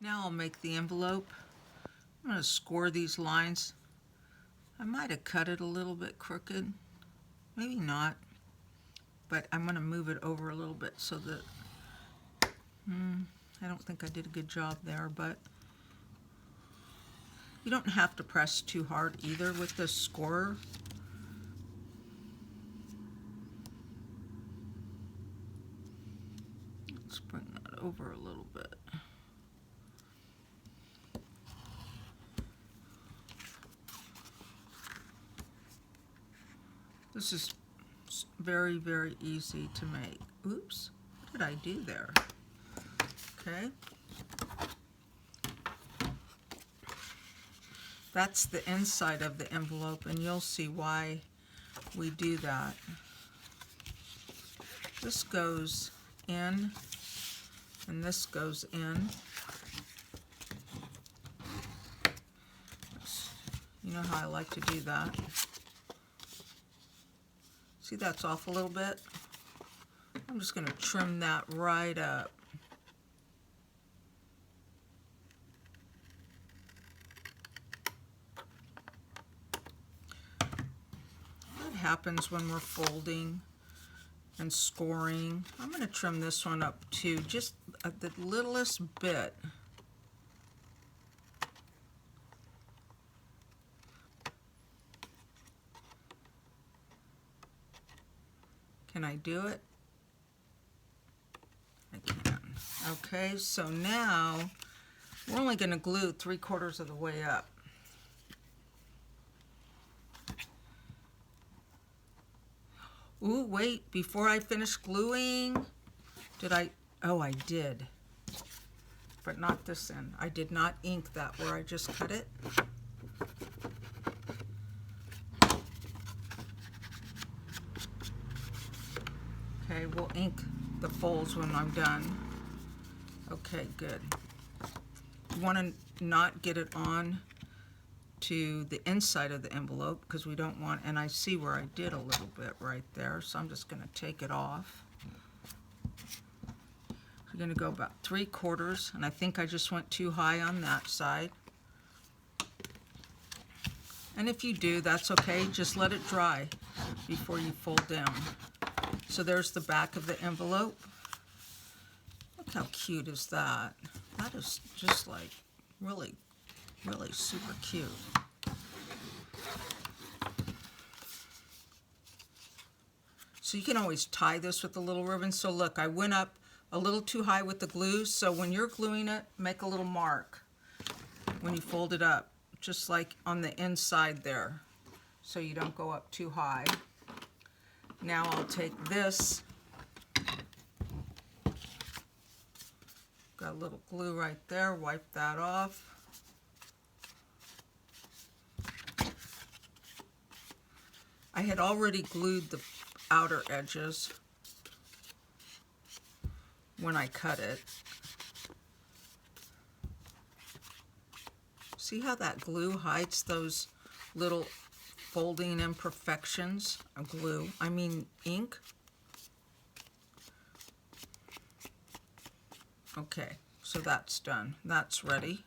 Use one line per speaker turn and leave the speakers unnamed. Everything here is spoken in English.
Now I'll make the envelope. I'm going to score these lines. I might have cut it a little bit crooked, maybe not, but I'm going to move it over a little bit so that, I don't think I did a good job there, but you don't have to press too hard either with this scorer. Let's bring that over a little bit. This is very, very easy to make. Oops, what did I do there? Okay. That's the inside of the envelope, and you'll see why we do that. This goes in, and this goes in. You know how I like to do that. See, that's off a little bit. I'm just going to trim that right up. What happens when we're folding and scoring? I'm going to trim this one up too, just the littlest bit. Can I do it? I can. Okay, so now we're only going to glue 3/4 of the way up. Ooh, wait, before I finish gluing, did I? Oh, I did. But not this end. I did not ink that where I just cut it. Okay, we'll ink the folds when I'm done. Okay, good. You want to not get it on to the inside of the envelope because we don't want, and I see where I did a little bit right there, so I'm just going to take it off. We're going to go about 3/4, and I think I just went too high on that side. And if you do, that's okay. Just let it dry before you fold down. So there's the back of the envelope. Look how cute is that? That is just like really, really super cute. So you can always tie this with a little ribbon. So look, I went up a little too high with the glue. So when you're gluing it, make a little mark when you fold it up, just like on the inside there, so you don't go up too high. Now I'll take this, got a little glue right there, wipe that off. I had already glued the outer edges when I cut it. See how that glue hides those little folding imperfections of glue? I mean ink. Okay, so that's done. That's ready.